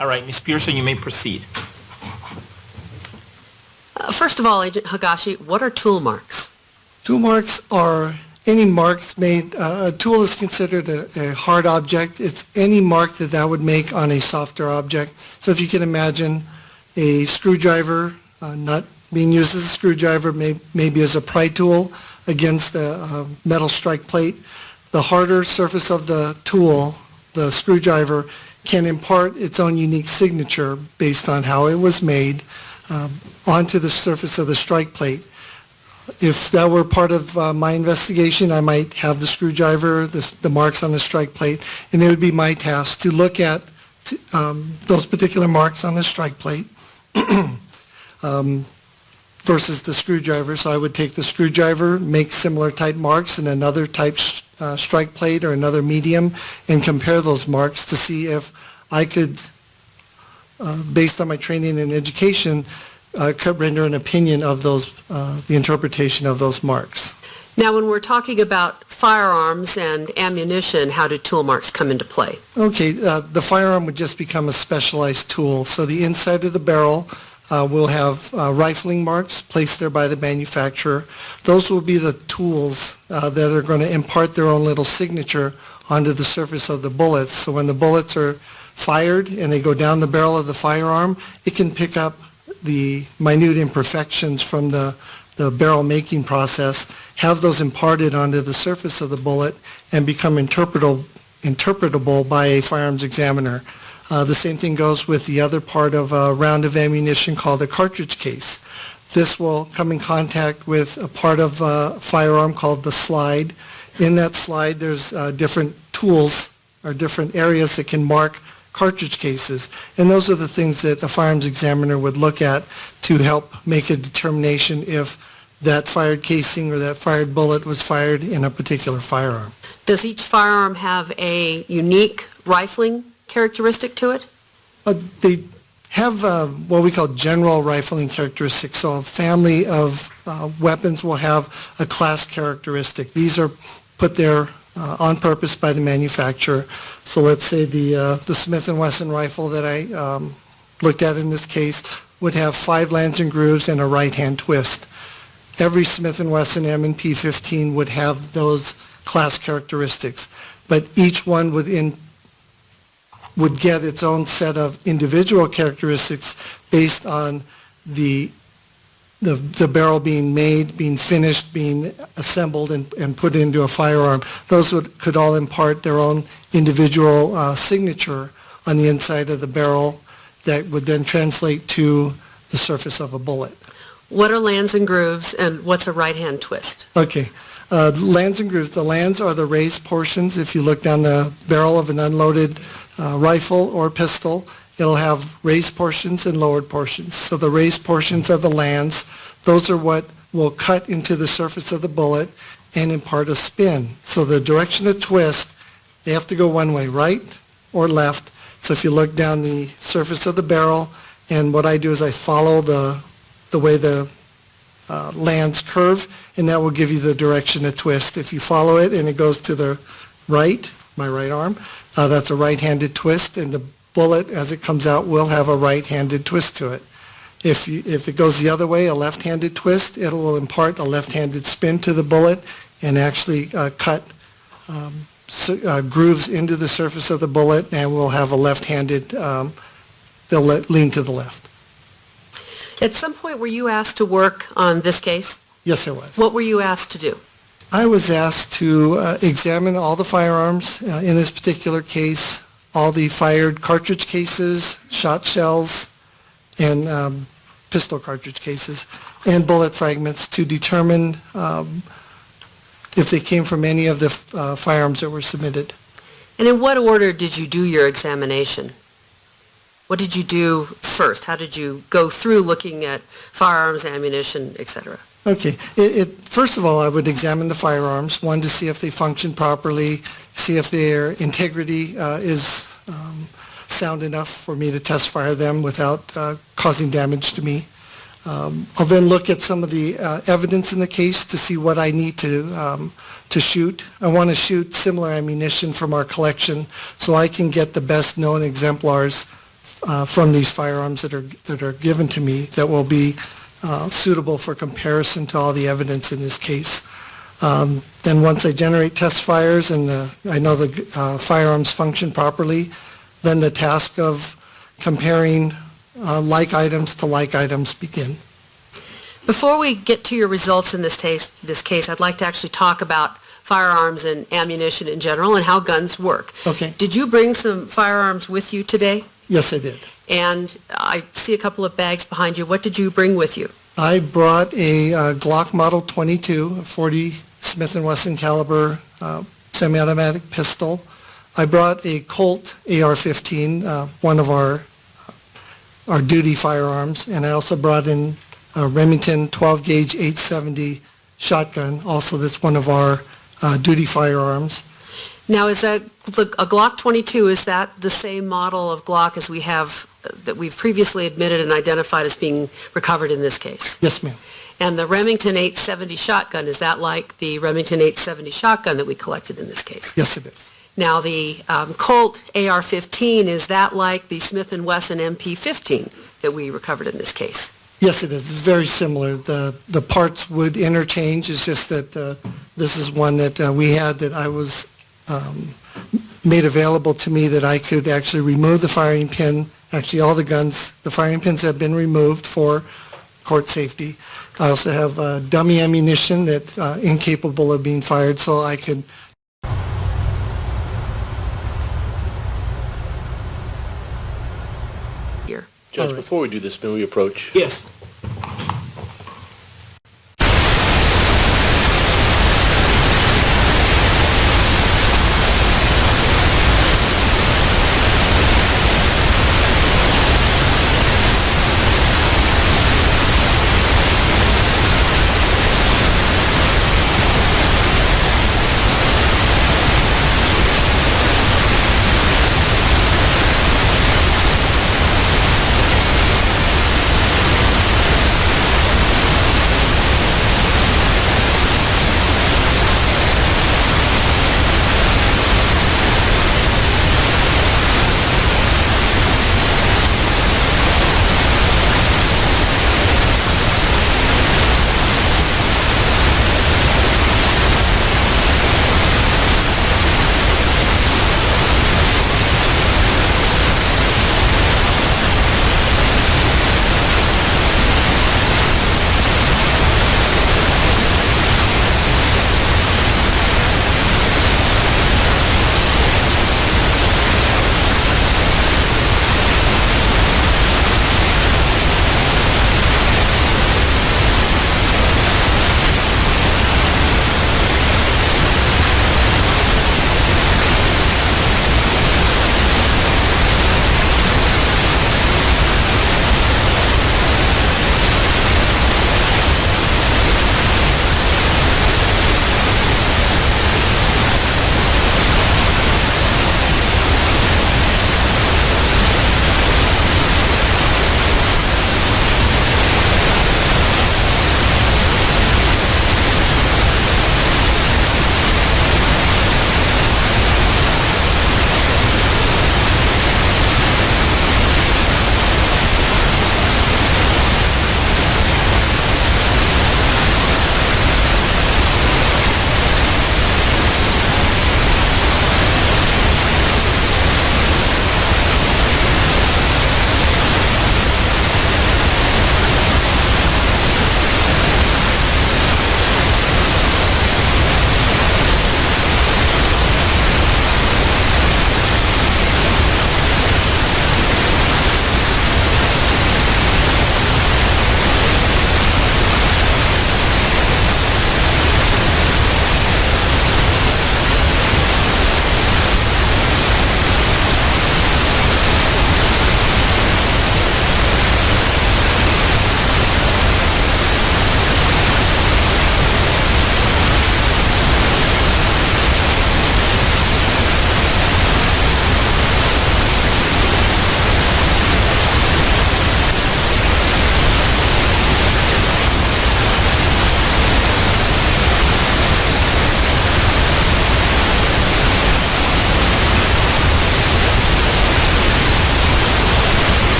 All right, Ms. Pearson, you may proceed. First of all, Agent Higashi, what are tool marks? Tool marks are any marks made, a tool is considered a hard object. It's any mark that would make on a softer object. So if you can imagine a screwdriver not being used as a screwdriver, maybe as a pry tool against a metal strike plate, the harder surface of the tool, the screwdriver, can impart its own unique signature based on how it was made onto the surface of the strike plate. If that were part of my investigation, I might have the screwdriver, the marks on the strike plate, and it would be my task to look at those particular marks on the strike plate versus the screwdriver. So I would take the screwdriver, make similar type marks in another type strike plate or another medium, and compare those marks to see if I could, based on my training and education, could render an opinion of those, the interpretation of those marks. Now, when we're talking about firearms and ammunition, how do tool marks come into play? Okay, the firearm would just become a specialized tool. So the inside of the barrel will have rifling marks placed there by the manufacturer. Those will be the tools that are going to impart their own little signature onto the surface of the bullets. So when the bullets are fired and they go down the barrel of the firearm, it can pick up the minute imperfections from the barrel making process, have those imparted onto the surface of the bullet, and become interpretable by a firearms examiner. The same thing goes with the other part of a round of ammunition called a cartridge case. This will come in contact with a part of a firearm called the slide. In that slide, there's different tools or different areas that can mark cartridge cases. And those are the things that a firearms examiner would look at to help make a determination if that fired casing or that fired bullet was fired in a particular firearm. Does each firearm have a unique rifling characteristic to it? They have what we call general rifling characteristics. So a family of weapons will have a class characteristic. These are put there on purpose by the manufacturer. So let's say the Smith & Wesson rifle that I looked at in this case would have 5 lands and grooves and a right-hand twist. Every Smith & Wesson M&P 15 would have those class characteristics, but each one would get its own set of individual characteristics based on the barrel being made, being finished, being assembled, and put into a firearm. Those could all impart their own individual signature on the inside of the barrel that would then translate to the surface of a bullet. What are lands and grooves, and what's a right-hand twist? Okay. Lands and grooves. The lands are the raised portions. If you look down the barrel of an unloaded rifle or pistol, it'll have raised portions and lowered portions. So the raised portions of the lands, those are what will cut into the surface of the bullet and impart a spin. So the direction of twist, they have to go one way, right or left. So if you look down the surface of the barrel, and what I do is I follow the way the lands curve, and that will give you the direction of twist. If you follow it and it goes to the right, my right arm, that's a right-handed twist, and the bullet, as it comes out, will have a right-handed twist to it. If it goes the other way, a left-handed twist, it will impart a left-handed spin to the bullet and actually cut grooves into the surface of the bullet, and will have a left-handed, they'll lean to the left. At some point, were you asked to work on this case? Yes, I was. What were you asked to do? I was asked to examine all the firearms, in this particular case, all the fired cartridge cases, shot shells, and pistol cartridge cases, and bullet fragments to determine if they came from any of the firearms that were submitted. And in what order did you do your examination? What did you do first? How did you go through looking at firearms, ammunition, etc.? Okay. First of all, I would examine the firearms, one, to see if they function properly, see if their integrity is sound enough for me to test fire them without causing damage to me. I'll then look at some of the evidence in the case to see what I need to shoot. I want to shoot similar ammunition from our collection so I can get the best known exemplars from these firearms that are given to me that will be suitable for comparison to all the evidence in this case. Then once I generate test fires and I know the firearms function properly, then the task of comparing like items to like items begin. Before we get to your results in this case, I'd like to actually talk about firearms and ammunition in general and how guns work. Okay. Did you bring some firearms with you today? Yes, I did. And I see a couple of bags behind you. What did you bring with you? I brought a Glock Model 22, a 40 Smith & Wesson caliber semi-automatic pistol. I brought a Colt AR-15, one of our duty firearms, and I also brought in a Remington 12-gauge 870 shotgun, also that's one of our duty firearms. Now, is that a Glock 22, is that the same model of Glock as we have, that we've previously admitted and identified as being recovered in this case? Yes, ma'am. And the Remington 870 shotgun, is that like the Remington 870 shotgun that we collected in this case? Yes, it is. Now, the Colt AR-15, is that like the Smith & Wesson MP-15 that we recovered in this case? Yes, it is. It's very similar. The parts would interchange. It's just that this is one that we had that I was made available to me that I could actually remove the firing pin. Actually, all the guns, the firing pins have been removed for court safety. I also have dummy ammunition that's incapable of being fired, so I could. Judge, All right. before we do this, may we approach? Yes.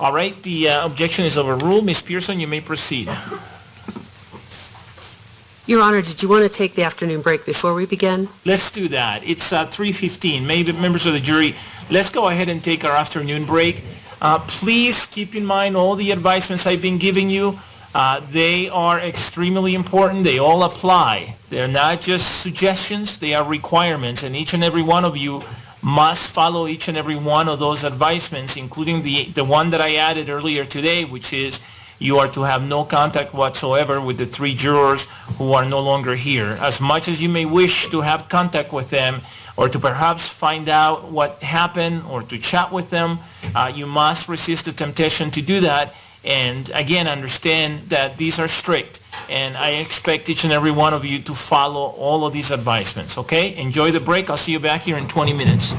All right, the objection is overruled. Ms. Pearson, you may proceed. Your Honor, did you want to take the afternoon break before we begin? Let's do that. It's 3:15. Maybe members of the jury, let's go ahead and take our afternoon break. Please keep in mind all the advisements I've been giving you. They are extremely important. They all apply. They're not just suggestions, they are requirements, and each and every one of you must follow each and every one of those advisements, including the one that I added earlier today, which is you are to have no contact whatsoever with the 3 jurors who are no longer here. As much as you may wish to have contact with them or to perhaps find out what happened or to chat with them, you must resist the temptation to do that. And again, understand that these are strict, and I expect each and every one of you to follow all of these advisements, okay? Enjoy the break. I'll see you back here in 20 minutes.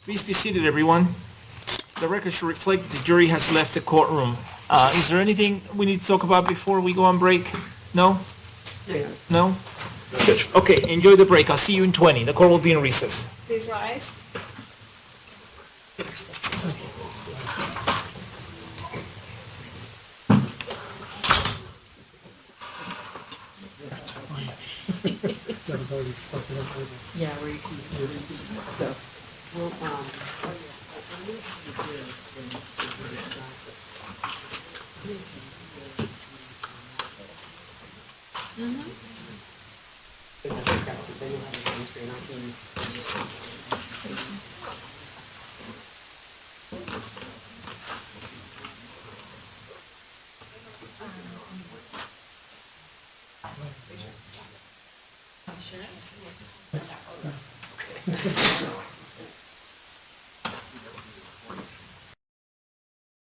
Please be seated, everyone. The record should reflect the jury has left the courtroom. Is there anything we need to talk about before we go on break? No? No? Okay, enjoy the break. I'll see you in 20. The court will be in recess. Please rise. Yeah, so,